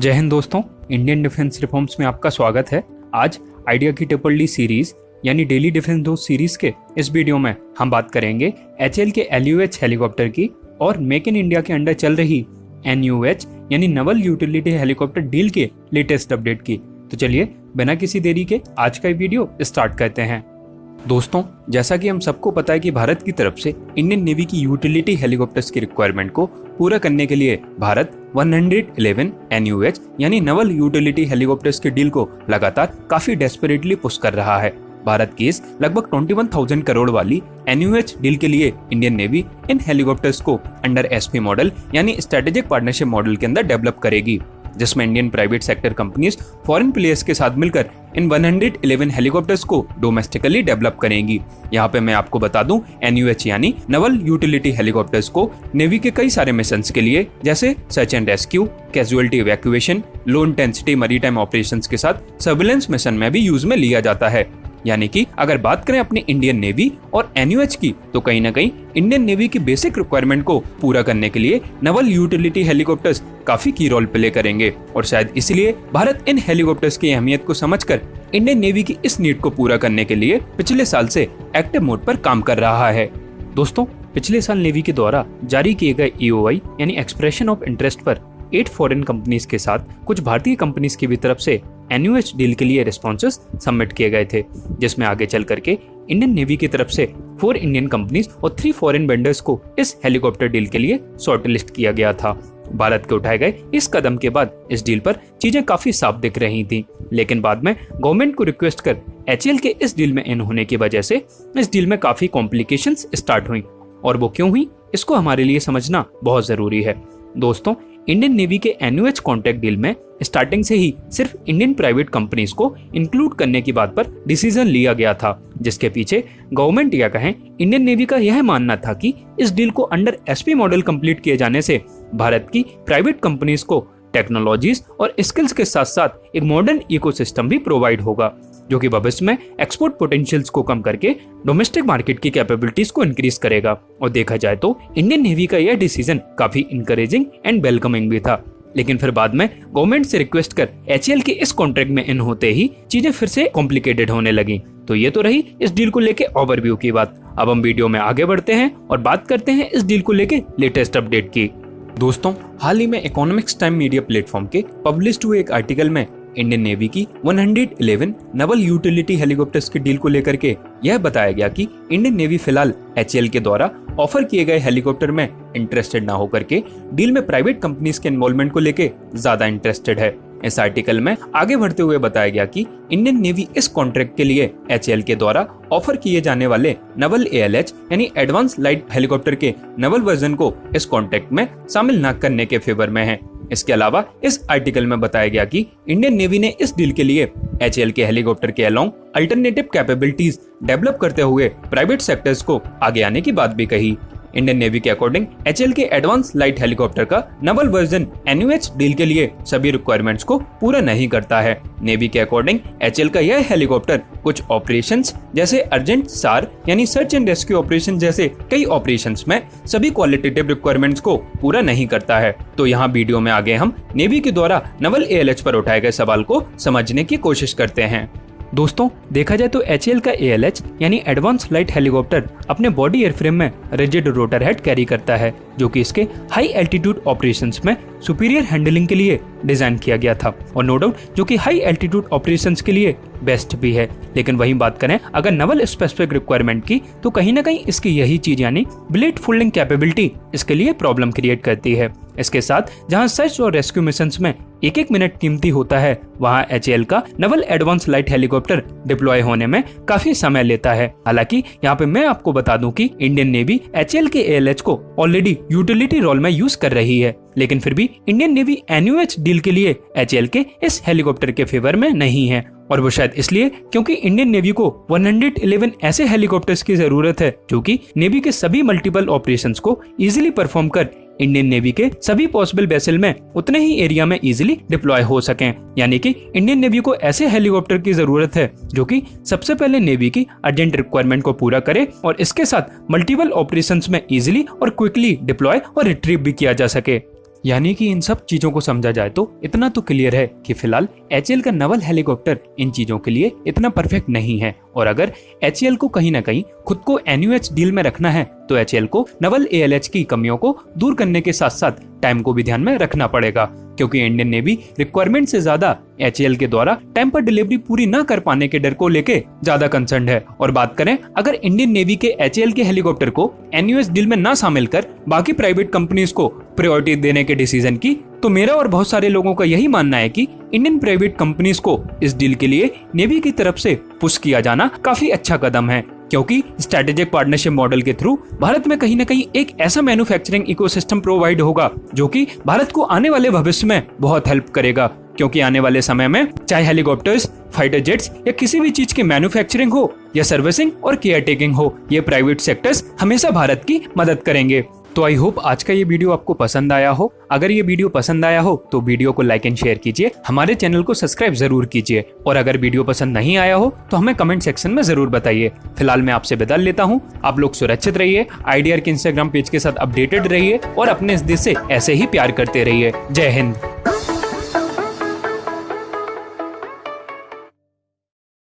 जय हिंद दोस्तों, Indian defence reforms में आपका स्वागत है। आज आइडिया की ट्रिपल डी सीरीज यानी डेली डिफेंस दोस्त सीरीज के इस वीडियो में हम बात करेंगे एचएएल के LUH हेलीकॉप्टर की और मेक इन इंडिया के अंडर चल रही NUH यानी नवल यूटिलिटी हेलीकॉप्टर डील के लेटेस्ट अपडेट की। तो चलिए बिना किसी देरी के आज का वीडियो स्टार्ट करते हैं। दोस्तों, जैसा कि हम सबको पता है कि भारत की तरफ से इंडियन नेवी की यूटिलिटी हेलीकॉप्टर्स की रिक्वायरमेंट को पूरा करने के लिए भारत 111 NUH यानी नवल यूटिलिटी हेलीकॉप्टर्स के डील को लगातार काफी डेस्परेटली पुश कर रहा है। भारत की इस लगभग 21,000 करोड़ वाली NUH डील के लिए इंडियन नेवी इन हेलीकॉप्टर्स को अंडर SP मॉडल यानी स्ट्रेटेजिक पार्टनरशिप मॉडल के अंदर डेवलप करेगी, जिसमें Indian private sector companies foreign players के साथ मिलकर इन 111 हेलीकॉप्टर्स को डोमेस्टिकली डेवलप करेंगी। यहाँ पे मैं आपको बता दूं, NUH यानी नवल यूटिलिटी हेलीकॉप्टर्स को नेवी के कई सारे मिशंस के लिए जैसे search and rescue, casualty evacuation, low intensity maritime operations के साथ सर्विलेंस मिशन में भी यूज में लिया जाता है। यानी कि अगर बात करें अपनी इंडियन नेवी और NUH की, तो कहीं ना कहीं इंडियन नेवी की बेसिक रिक्वायरमेंट को पूरा करने के लिए नवल यूटिलिटी हेलीकॉप्टर्स काफी की रोल प्ले करेंगे और शायद इसलिए भारत इन हेलीकॉप्टर्स की अहमियत को समझकर इंडियन नेवी की इस नीड को पूरा करने के लिए पिछले साल से एक्टिव मोड पर काम कर रहा है। दोस्तों, पिछले साल नेवी के द्वारा जारी किए गए EOI यानी एक्सप्रेशन ऑफ इंटरेस्ट पर 8 फॉरेन कंपनीज के साथ कुछ भारतीय कंपनीज की भी तरफ से NUH डील के लिए रिस्पॉन्सेस सबमिट किए गए थे, जिसमें आगे चल करके इंडियन नेवी की तरफ से 4 इंडियन कंपनीज और 3 फॉरेन वेंडर्स को इस हेलीकॉप्टर डील के लिए शॉर्टलिस्ट किया गया था। भारत के उठाए गए इस कदम के बाद इस डील पर चीजें काफी साफ दिख रही थी, लेकिन बाद में गवर्नमेंट को रिक्वेस्ट कर HAL के इस डील में इन होने की वजह से इस डील में काफी कॉम्प्लिकेशंस स्टार्ट हुई, और वो क्यों हुई इसको हमारे लिए समझना बहुत जरूरी है। दोस्तों, इंडियन नेवी के NUH कॉन्ट्रैक्ट डील में स्टार्टिंग से ही सिर्फ इंडियन प्राइवेट कंपनीज को इंक्लूड करने की बात पर डिसीजन लिया गया था, जिसके पीछे गवर्नमेंट या कहें इंडियन नेवी का यह मानना था कि इस डील को अंडर SP मॉडल कंप्लीट किए जाने से भारत की प्राइवेट कंपनीज को टेक्नोलॉजीज और स्किल्स के साथ साथ एक मॉडर्न इकोसिस्टम भी प्रोवाइड होगा, जो कि भविष्य में एक्सपोर्ट पोटेंशियल्स को कम करके डोमेस्टिक मार्केट की कैपेबिलिटीज को इंक्रीज करेगा। और देखा जाए तो इंडियन नेवी का यह डिसीजन काफी इंकरेजिंग एंड वेलकमिंग भी था, लेकिन फिर बाद में गवर्नमेंट से रिक्वेस्ट कर HAL के इस कॉन्ट्रैक्ट में इन होते ही चीजें फिर से कॉम्प्लिकेटेड होने लगी। तो ये तो रही इस डील को लेके ओवरव्यू की बात। अब हम वीडियो में आगे बढ़ते हैं और बात करते हैं इस डील को लेके लेटेस्ट अपडेट की। दोस्तों, हाल ही में इकोनॉमिक्स टाइम मीडिया प्लेटफॉर्म के पब्लिश्ड हुए एक आर्टिकल में इंडियन नेवी की 111 नवल यूटिलिटी हेलीकॉप्टर्स की डील को लेकर के यह बताया गया कि इंडियन नेवी फिलहाल HAL के द्वारा ऑफर किए गए हेलीकॉप्टर में इंटरेस्टेड ना होकर के डील में प्राइवेट कंपनीज के इन्वॉल्वमेंट को लेके ज्यादा इंटरेस्टेड है। इस आर्टिकल में आगे बढ़ते हुए बताया गया कि इंडियन नेवी इस कॉन्ट्रैक्ट के लिए HAL के द्वारा ऑफर किए जाने वाले नवल ALH यानी एडवांस लाइट हेलीकॉप्टर के नवल वर्जन को इस कॉन्ट्रैक्ट में शामिल न करने के फेवर में है। इसके अलावा इस आर्टिकल में बताया गया कि इंडियन नेवी ने इस डील के लिए HAL के हेलीकॉप्टर के अलोंग अल्टरनेटिव कैपेबिलिटीज डेवलप करते हुए प्राइवेट सेक्टर्स को आगे आने की बात भी कही। इंडियन नेवी के अकॉर्डिंग HAL के एडवांस लाइट हेलीकॉप्टर का नवल वर्जन NUH डील के लिए सभी रिक्वायरमेंट्स को पूरा नहीं करता है। नेवी के अकॉर्डिंग HAL का यह हेलीकॉप्टर कुछ ऑपरेशंस जैसे अर्जेंट SAR यानी सर्च एंड रेस्क्यू ऑपरेशन जैसे कई ऑपरेशंस में सभी क्वालिटेटिव रिक्वायरमेंट्स को पूरा नहीं करता है। तो यहाँ वीडियो में आगे हम नेवी के द्वारा नवल ALH पर उठाए गए सवाल को समझने की कोशिश करते हैं। दोस्तों, देखा जाए तो HAL का ALH यानी एडवांस लाइट हेलीकॉप्टर अपने बॉडी एयरफ्रेम में रिजिड रोटर हेड कैरी करता है, जो कि इसके हाई एल्टीट्यूड ऑपरेशंस में सुपीरियर हैंडलिंग के लिए डिजाइन किया गया था, और नो डाउट जो कि हाई एल्टीट्यूड ऑपरेशंस के लिए बेस्ट भी है। लेकिन वहीं बात करें अगर नवल स्पेसिफिक रिक्वायरमेंट की, तो कहीं ना कहीं इसकी यही चीज यानी ब्लेड फोल्डिंग कैपेबिलिटी इसके लिए प्रॉब्लम क्रिएट करती है। इसके साथ जहां सर्च और रेस्क्यू मिशंस में एक मिनट कीमती होता है, वहां HAL का Naval advance light helicopter deploy होने में काफी समय लेता है। हालांकि यहाँ पे मैं आपको बता दूं कि इंडियन नेवी HAL के ALH को ऑलरेडी यूटिलिटी रोल में यूज कर रही है, लेकिन फिर भी इंडियन नेवी NUH डील के लिए HAL के इस हेलीकॉप्टर के फेवर में नहीं है, और वो शायद इसलिए क्योंकि इंडियन नेवी को 111 ऐसे हेलीकॉप्टर्स की जरूरत है जो कि नेवी के सभी मल्टीपल ऑपरेशंस को इजीली परफॉर्म कर इंडियन नेवी के सभी पॉसिबल वेसल में उतने ही एरिया में इजीली डिप्लॉय हो सकें। यानी कि इंडियन नेवी को ऐसे हेलीकॉप्टर की जरूरत है जो कि सबसे पहले नेवी की अर्जेंट रिक्वायरमेंट को पूरा करे और इसके साथ मल्टीपल ऑपरेशंस में इजीली और क्विकली डिप्लॉय और रिट्रीव भी किया जा सके। यानी कि इन सब चीजों को समझा जाए तो इतना तो क्लियर है कि फिलहाल HAL का नवल हेलीकॉप्टर इन चीजों के लिए इतना परफेक्ट नहीं है, और अगर HAL को कहीं ना कहीं खुद को NUH डील में रखना है तो HAL को नवल ALH की कमियों को दूर करने के साथ साथ टाइम को भी ध्यान में रखना पड़ेगा, क्योंकि इंडियन नेवी रिक्वायरमेंट से ज्यादा HAL के द्वारा टाइम पर डिलीवरी पूरी न कर पाने के डर को लेके ज्यादा कंसर्न है। और बात करें अगर इंडियन नेवी के HAL के हेलीकॉप्टर को NUH डील में न शामिल कर बाकी प्राइवेट कंपनीज को प्रायोरिटी देने के डिसीजन की, तो मेरा और बहुत सारे लोगों का यही मानना है कि इंडियन प्राइवेट कंपनीज को इस डील के लिए नेवी की तरफ से पुश किया जाना काफी अच्छा कदम है, क्योंकि स्ट्रेटेजिक पार्टनरशिप मॉडल के थ्रू भारत में कहीं ना कहीं एक ऐसा मैन्युफैक्चरिंग इकोसिस्टम प्रोवाइड होगा जो कि भारत को आने वाले भविष्य में बहुत हेल्प करेगा, क्योंकि आने वाले समय में चाहे हेलीकॉप्टर्स, फाइटर जेट्स या किसी भी चीज की मैन्युफैक्चरिंग हो या सर्विसिंग और केयर टेकिंग हो, ये प्राइवेट सेक्टर्स हमेशा भारत की मदद करेंगे। तो आई होप आज का ये वीडियो आपको पसंद आया हो। अगर ये वीडियो पसंद आया हो तो वीडियो को लाइक एंड शेयर कीजिए, हमारे चैनल को सब्सक्राइब जरूर कीजिए, और अगर वीडियो पसंद नहीं आया हो तो हमें कमेंट सेक्शन में जरूर बताइए। फिलहाल मैं आपसे विदा लेता हूँ। आप लोग सुरक्षित रहिए, आइडिया के इंस्टाग्राम पेज के साथ अपडेटेड रहिए और अपने इस देश से ऐसे ही प्यार करते रहिए। जय हिंद।